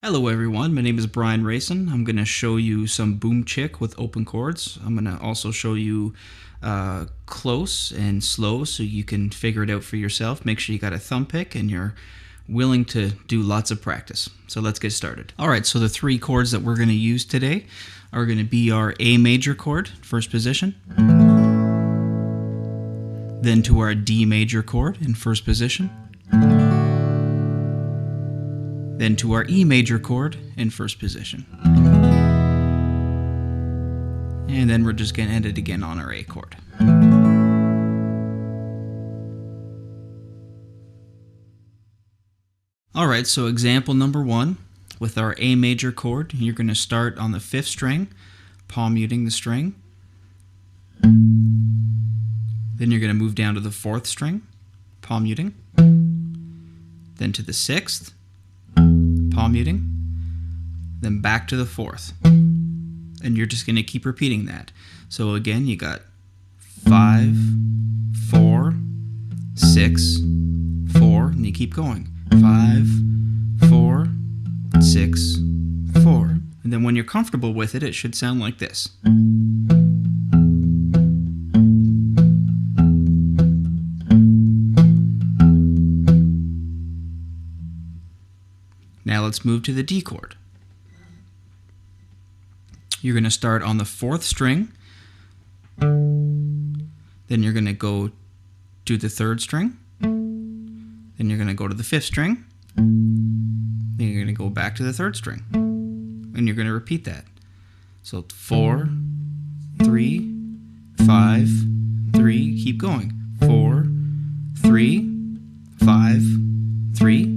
Hello everyone, my name is Bryan Racing. I'm going to show you some boom chick with open chords. I'm going to also show you close and slow so you can figure it out for yourself. Make sure you got a thumb pick and you're willing to do lots of practice. So let's get started. Alright, so the three chords that we're going to use today are going to be our A major chord, first position, then to our D major chord in first position, then to our E major chord in first position. And then we're just going to end it again on our A chord. Alright, so example number 1, with our A major chord, you're going to start on the 5th string, palm muting the string. Then you're going to move down to the 4th string, palm muting. Then to the 6th, palm muting, then back to the 4th, and you're just going to keep repeating that. So again, you got 5, 4, 6, 4, and you keep going. 5, 4, 6, 4, and then when you're comfortable with it, it should sound like this. Now let's move to the D chord. You're going to start on the 4th string, then you're going to go to the 3rd string, then you're going to go to the 5th string, then you're going to go back to the 3rd string, and you're going to repeat that. So 4, 3, 5, 3, keep going. 4, 3, 5, 3.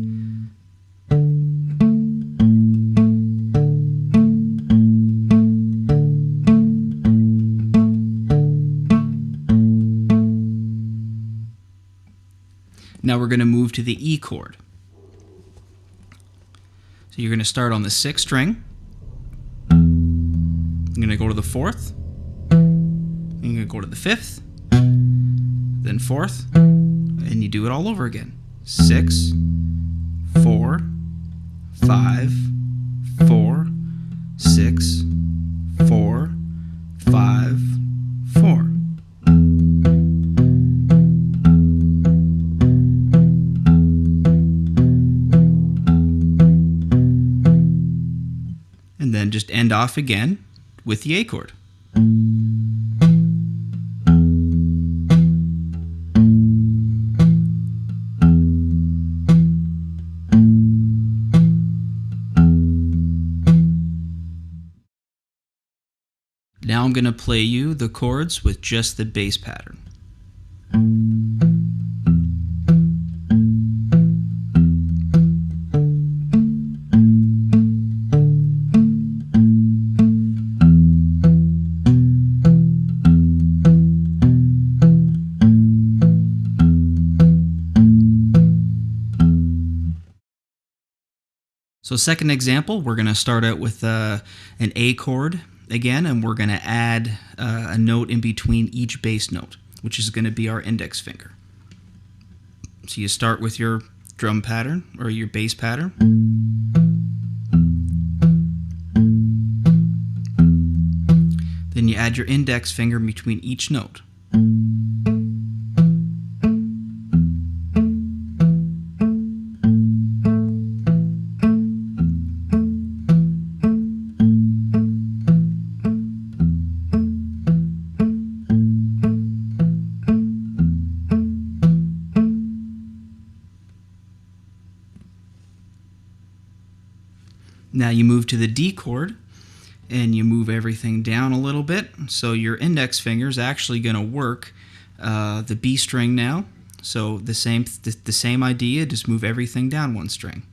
Now we're going to move to the E chord. So you're going to start on the 6th string. You're going to go to the 4th. You're going to go to the 5th. Then 4th. And you do it all over again. 6, 4, 5, 4, 6, 4, 5, 4. And then just end off again with the A chord. Now I'm going to play you the chords with just the bass pattern. So second example, we're going to start out with an A chord again, and we're going to add a note in between each bass note, which is going to be our index finger. So you start with your drum pattern, or your bass pattern. Then you add your index finger between each note. Now you move to the D chord, and you move everything down a little bit. So your index finger is actually going to work the B string now. So the same idea, just move everything down one string,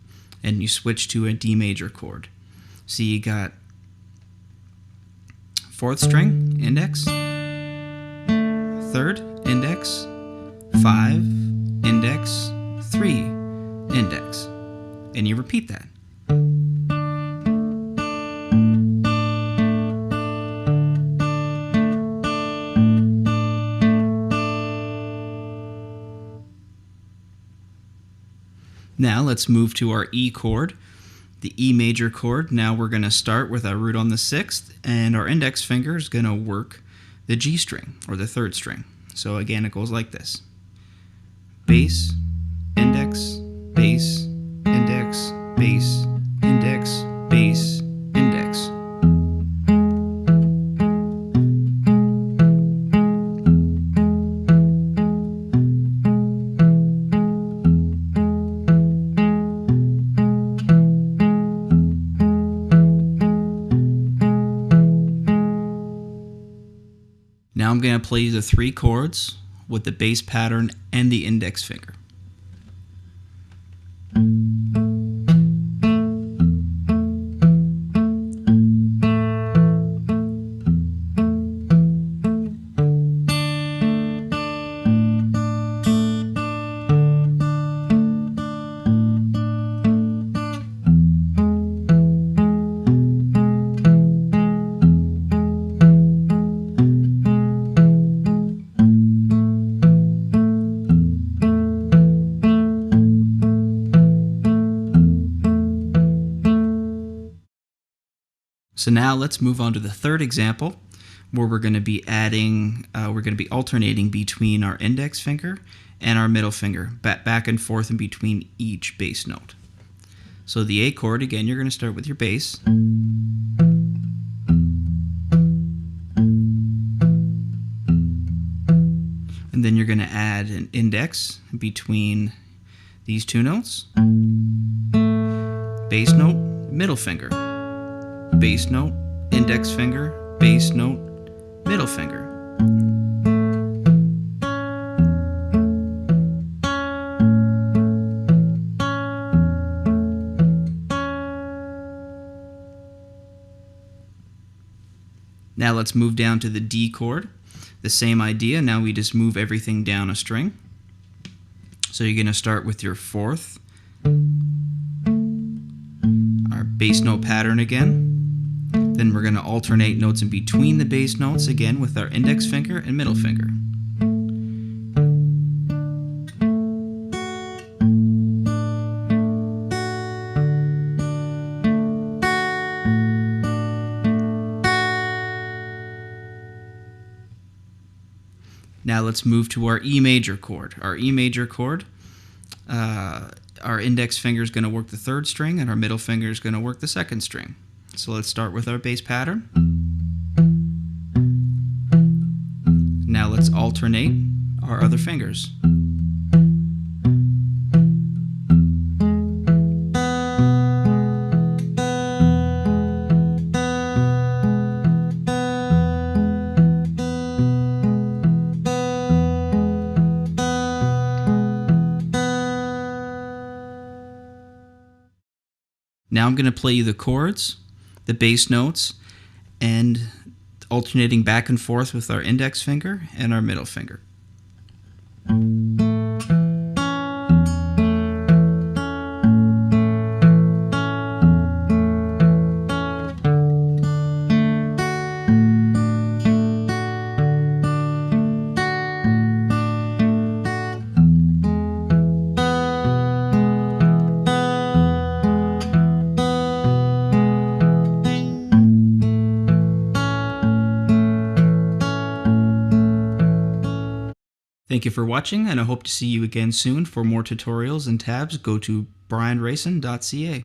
and you switch to a D major chord. So you got 4th string, index, 3rd, index, 5, index, 3, index, and you repeat that. Now let's move to our E chord. the E major chord, now we're going to start with our root on the 6th, and our index finger is going to work the G string, or the 3rd string. So again, it goes like this. Bass, index, bass, index, bass, index, bass, index. Now I'm going to play the 3 chords with the bass pattern and the index finger. So now let's move on to the 3rd example, where we're going to be alternating between our index finger and our middle finger, back and forth in between each bass note. So the A chord, again, you're going to start with your bass. And then you're going to add an index between these 2 notes. Bass note, middle finger. Bass note, index finger, bass note, middle finger. Now let's move down to the D chord. The same idea, now we just move everything down a string. So you're going to start with your 4th, our bass note pattern again. Then we're going to alternate notes in between the bass notes again with our index finger and middle finger. Now let's move to our E major chord. Our E major chord, our index finger is going to work the 3rd string and our middle finger is going to work the 2nd string. So let's start with our bass pattern. Now let's alternate our other fingers. Now I'm going to play you the chords, the bass notes, and alternating back and forth with our index finger and our middle finger. Thank you for watching, and I hope to see you again soon. For more tutorials and tabs, go to bryanracing.ca.